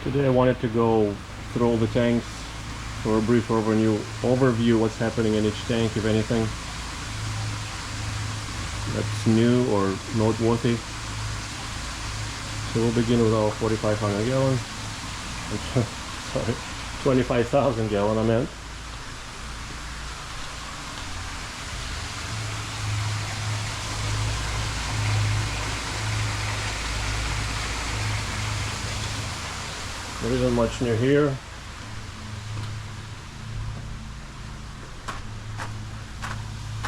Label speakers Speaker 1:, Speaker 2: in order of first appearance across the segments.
Speaker 1: Today I wanted to go through all the tanks for a brief overview what's happening in each tank, if anything that's new or noteworthy. So we'll begin with our 4,500 gallon, sorry, 25,000 gallon I meant. There isn't much new here.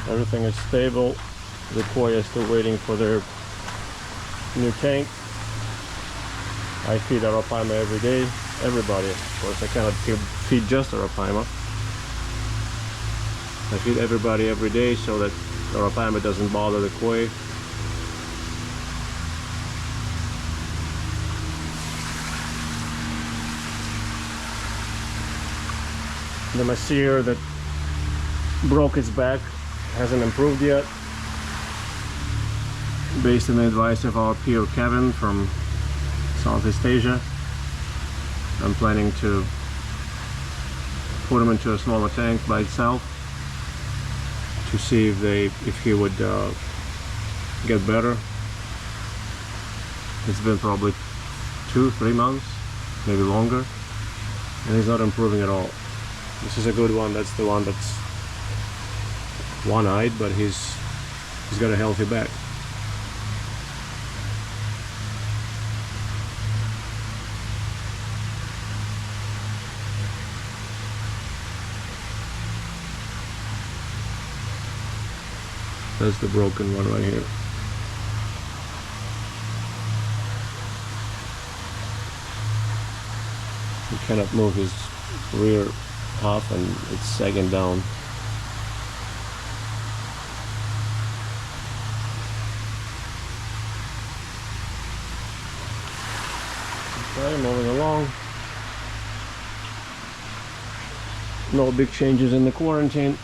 Speaker 1: Everything is stable. The koi is still waiting for their new tank. I feed arapaima every day. Everybody, of course. I cannot feed just arapaima. I feed everybody every day so that arapaima doesn't bother the koi. The Messier that broke its back hasn't improved yet. Based on the advice of our peer Kevin from Southeast Asia, I'm planning to put him into a smaller tank by itself to see if he would get better. It's been probably 2-3 months, maybe longer, and he's not improving at all. This is a good one. That's the one that's one-eyed, but he's got a healthy back. That's the broken one right here. He cannot move his rear half and it's sagging down. Okay, moving along. No big changes in the quarantine.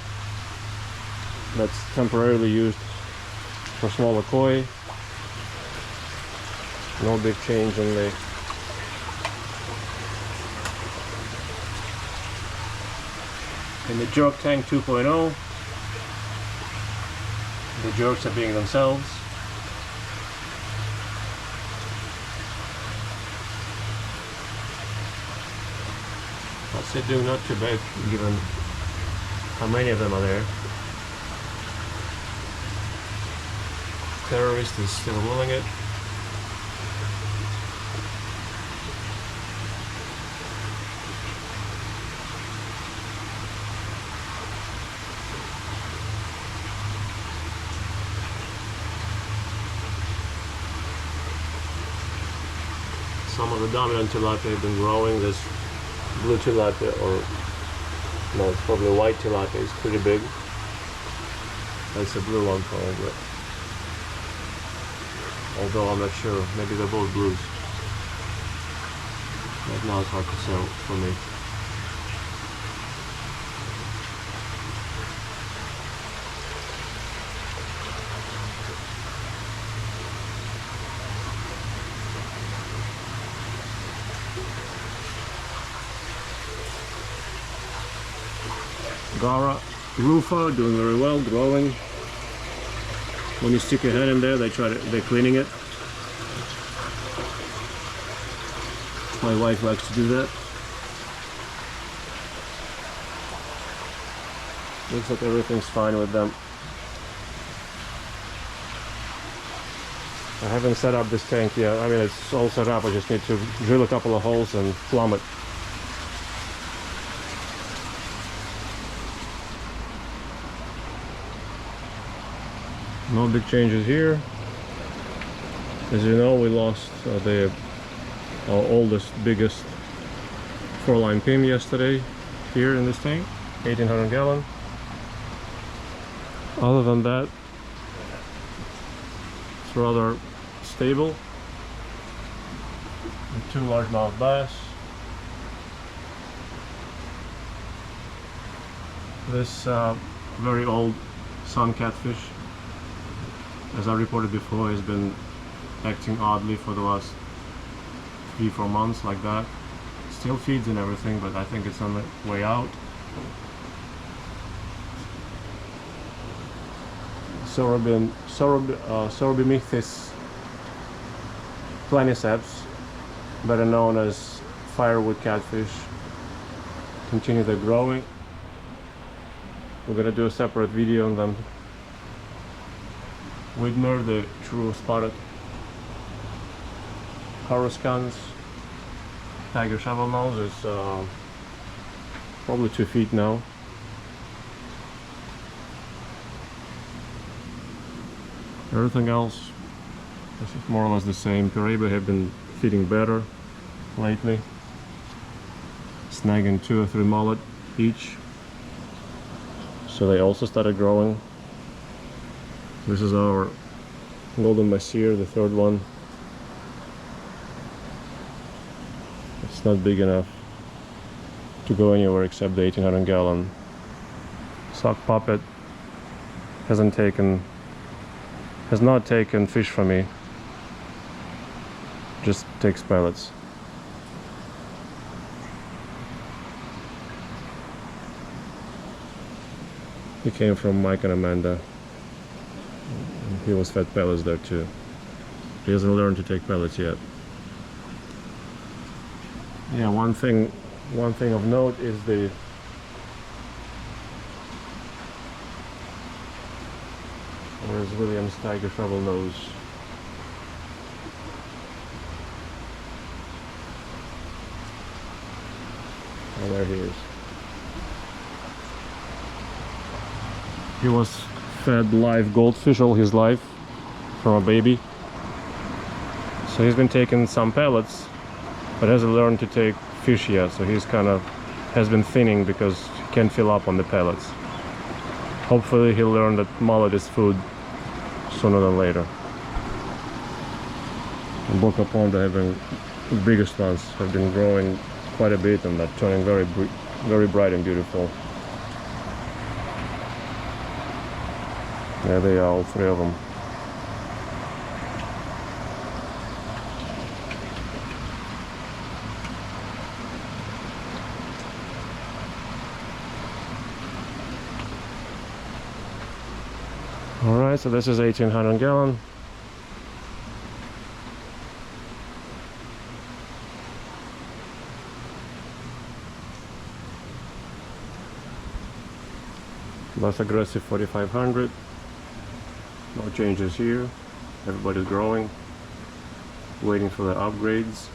Speaker 1: That's temporarily used for smaller koi. No big change in the jerk tank 2.0. The jerks are being themselves. I'd say doing not too bad given how many of them are there. Terrorist is still willing it. Some of the dominant tilapia have been growing. This blue tilapia, or no, it's probably white tilapia, is pretty big. That's a blue one probably. Although I'm not sure, maybe they're both blues. Right now it's hard to tell for me. Gara rufa doing very well, growing. When you stick your head in there, they're cleaning it. My wife likes to do that. Looks like everything's fine with them. I haven't set up this tank yet. I mean, it's all set up. I just need to drill a couple of holes and plumb it. No big changes here. As you know, we lost our oldest, biggest 4-line Pim yesterday here in this tank, 1,800 gallon. Other than that, it's rather stable. And 2 largemouth bass. This very old sun catfish, as I reported before, has been acting oddly for the last 3-4 months like that. still feeds and everything, but I think it's on the way out. Sorobimictis planiceps, better known as firewood catfish, continue their growing. We're gonna do a separate video on them. Widmer, the true spotted coruscans. Tiger shovelnose is probably 2 feet now. Everything else is more or less the same. Piraiba have been feeding better lately, snagging 2 or 3 mullet each. So they also started growing. This is our golden mahseer, the 3rd one. It's not big enough to go anywhere except the 1800-gallon. Sock puppet has not taken fish from me, just takes pellets. He came from Mike and Amanda. He was fed pellets there too. He hasn't learned to take pellets yet. Yeah, one thing of note is the where's William's tiger shovelnose? Oh, there he is. He was fed live goldfish all his life from a baby. So he's been taking some pellets, but hasn't learned to take fish yet. So he's has been thinning because he can't fill up on the pellets. Hopefully he'll learn that mullet is food sooner than later. And Boca Pond, the biggest ones, have been growing quite a bit and they're turning very bright and beautiful. There they are, all 3 of them. Alright, so this is 1800 gallon. Less aggressive 4500. No changes here. Everybody's growing. Waiting for the upgrades.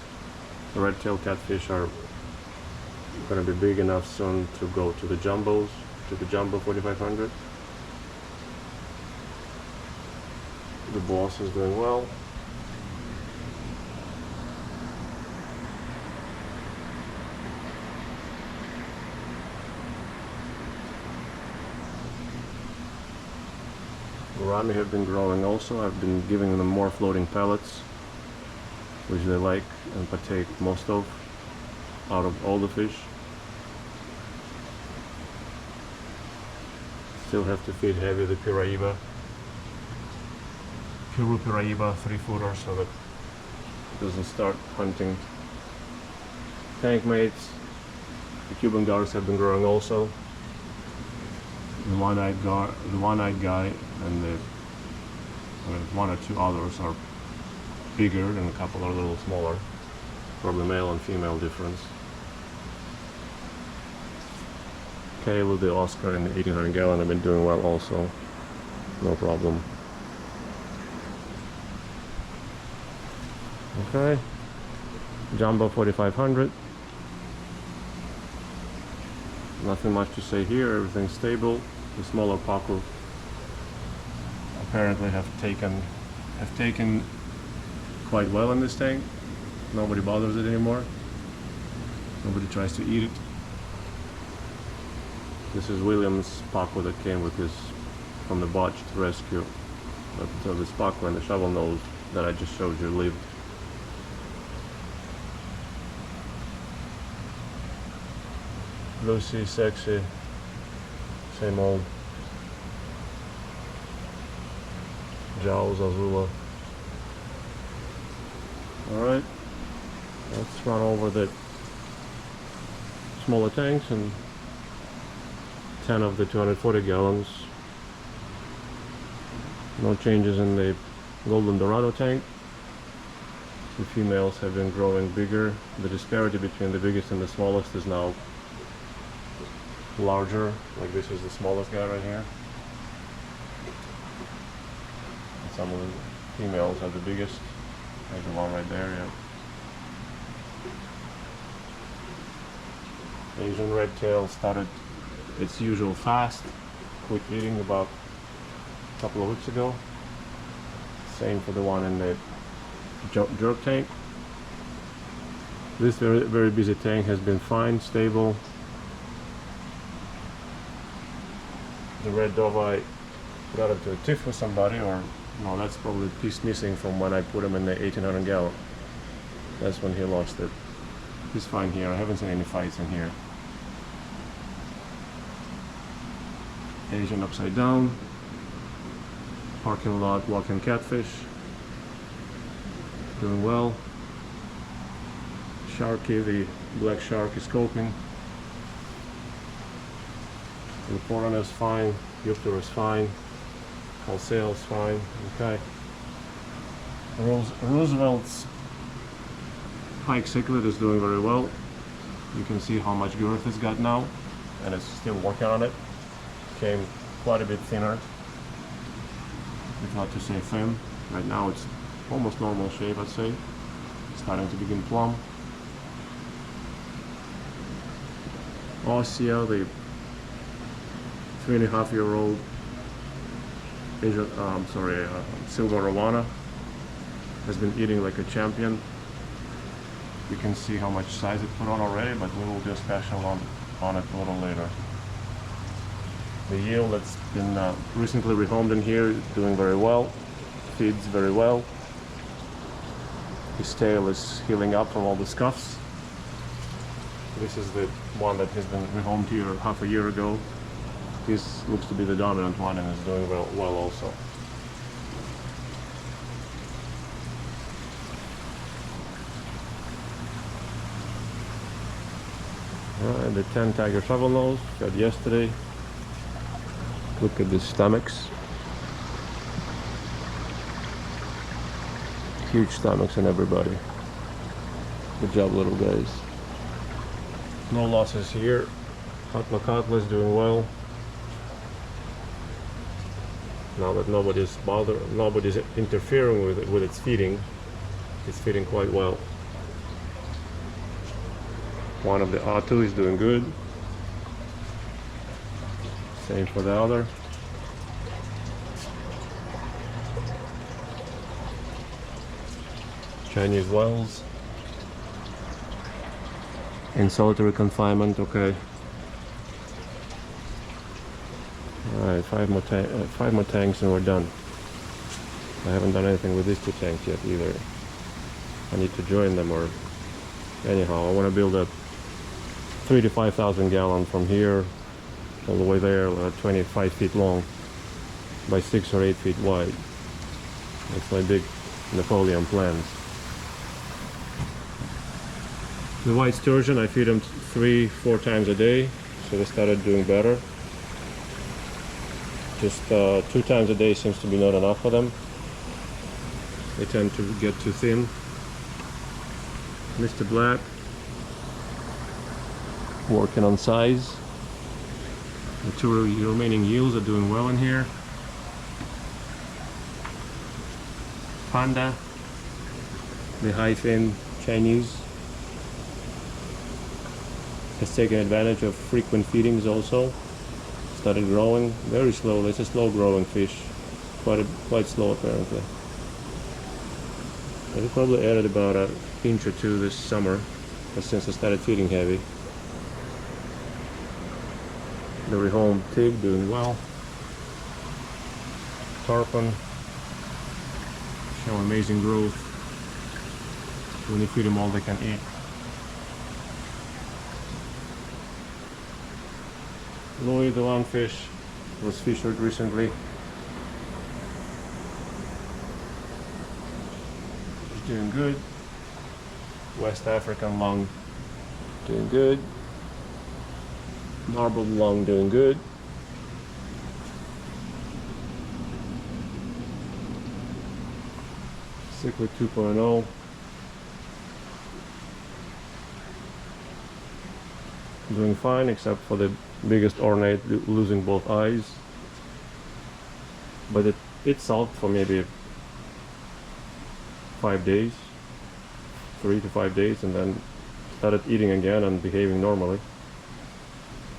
Speaker 1: The red-tailed catfish are going to be big enough soon to go to the jumbos, to the jumbo 4500. The boss is doing well. Gourami have been growing also. I've been giving them more floating pellets, which they like and partake most of out of all the fish. Still have to feed heavy the Piraiba. Piru Piraiba 3-footer so that it doesn't start hunting tank mates. The Cuban gars have been growing also. The one-eyed guy and the 1 or 2 others are bigger and a couple are a little smaller. Probably male and female difference. Kayla, the Oscar and the 1800 gallon have been doing well also. No problem. Okay, jumbo 4500. Nothing much to say here. Everything's stable. The smaller pacu apparently have taken quite well in this tank. Nobody bothers it anymore. Nobody tries to eat it. This is William's pacu that came with his from the botched rescue. But this pacu and the shovelnose that I just showed you lived. Lucy, sexy, same old. Jowls, Azula. Alright, let's run over the smaller tanks and 10 of the 240 gallons. No changes in the golden dorado tank. The females have been growing bigger. The disparity between the biggest and the smallest is now larger. Like this is the smallest guy right here. And some of the females are the biggest. There's the one right there, yeah. Asian red tail started its usual fast, quit eating about a couple of weeks ago. Same for the one in the jerk tank. This very busy tank has been fine, stable. The red dove I got into a tiff with somebody, or no, that's probably a piece missing from when I put him in the 1800 gallon. That's when he lost it. He's fine here. I haven't seen any fights in here. Asian upside down. Parking lot walking catfish. Doing well. Sharky, the black shark, is coping. The Paroon is fine. Viktor is fine. Wholesale is fine. Okay. Roosevelt's pike cichlid is doing very well. You can see how much girth it's got now, and it's still working on it. Came quite a bit thinner, if not to say thin. Right now it's almost normal shape, I'd say. Starting to begin plumb. Ossia, the 3.5-year-old Asian, silver arowana, has been eating like a champion. You can see how much size it put on already, but we will do a special on it a little later. The eel that's been recently rehomed in here is doing very well, feeds very well. His tail is healing up from all the scuffs. This is the one that has been rehomed here half a year ago. This looks to be the dominant one and is doing well also. Alright, the 10 tiger shovelnose got yesterday. Look at the stomachs. Huge stomachs in everybody. Good job, little guys. No losses here. Hatmakatla is doing well. Now that nobody's interfering with its feeding, it's feeding quite well. One of the A2 is doing good. Same for the other. Chinese whales in solitary confinement. Okay. Alright, five more tanks and we're done. I haven't done anything with these 2 tanks yet either. I need to join them, or anyhow, I want to build a 3,000 to 5,000 gallon from here all the way there, 25 feet long by 6 or 8 feet wide. That's my big Napoleon plans. The white sturgeon, I feed them 3-4 times a day, so they started doing better. Just 2 times a day seems to be not enough for them. They tend to get too thin. Mr. Black, working on size. The 2 remaining eels are doing well in here. Panda, the high fin Chinese, has taken advantage of frequent feedings also. Started growing very slowly. It's a slow growing fish, quite slow apparently. I probably added about a inch or 2 this summer, but since I started feeding heavy. The rehomed pig doing well. Tarpon show amazing growth when you feed them all they can eat. Louis, the lungfish, was fished recently. He's doing good. West African lung, doing good. Marbled lung doing good. Cichlid 2.0. Doing fine, except for the biggest ornate losing both eyes. But it sulked for maybe 5 days, 3 to 5 days, and then started eating again and behaving normally.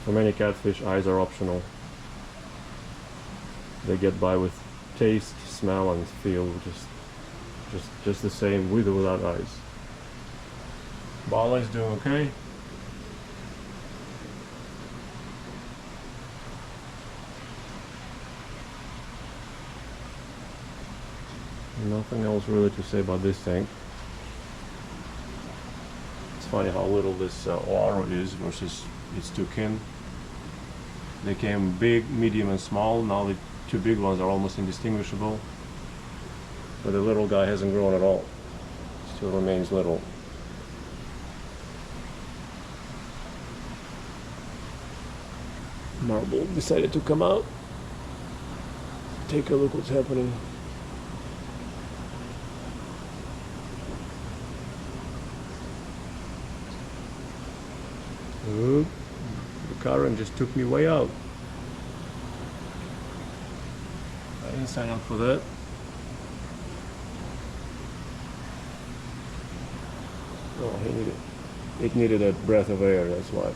Speaker 1: For many catfish, eyes are optional. They get by with taste, smell, and feel, just the same with or without eyes. Bala is doing okay. Nothing else really to say about this tank. It's funny how little this Oaro is versus its two kin. They came big, medium, and small. Now the two big ones are almost indistinguishable. But the little guy hasn't grown at all. Still remains little. Marble decided to come out. Take a look what's happening. The current just took me way out. I didn't sign up for that. Oh, it needed a breath of air, that's why.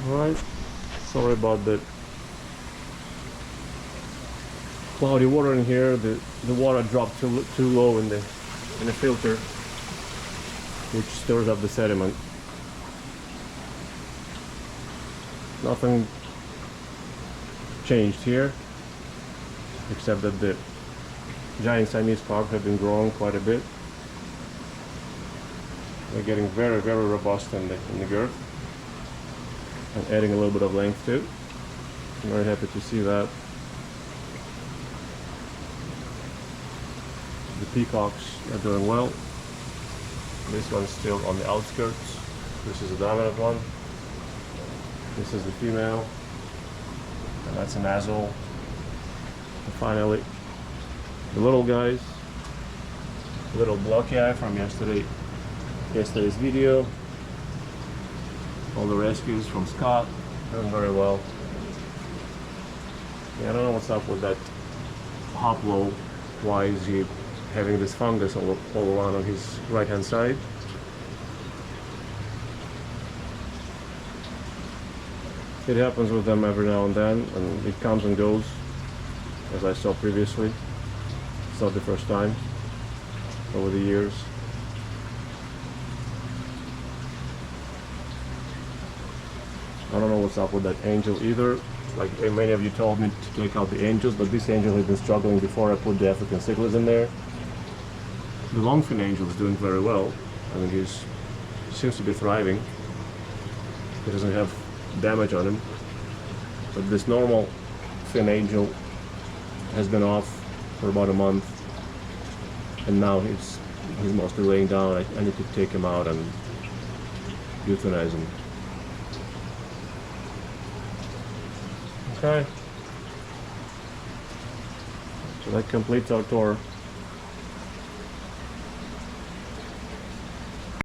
Speaker 1: Alright, sorry about the cloudy water in here. The water dropped too low in the filter, which stirs up the sediment. Nothing changed here, except that the giant Siamese carp have been growing quite a bit. They're getting very, very robust in the girth. And adding a little bit of length too. I'm very happy to see that. The peacocks are doing well. This one's still on the outskirts. This is a dominant one. This is the female. And that's an azole. And finally, the little guys. The little blocky eye from yesterday's video. All the rescues from Scott, doing very well. Yeah, I don't know what's up with that Hoplo. Why is he having this fungus all around on his right hand side? It happens with them every now and then, and it comes and goes, as I saw previously. It's not the first time over the years. I don't know what's up with that angel either. Like many of you told me to take out the angels, but this angel has been struggling before I put the African cichlids in there. The longfin angel is doing very well. I mean, he seems to be thriving. He doesn't have damage on him. But this normal fin angel has been off for about a month, and now he's mostly laying down. I need to take him out and euthanize him. Okay, so that completes our tour.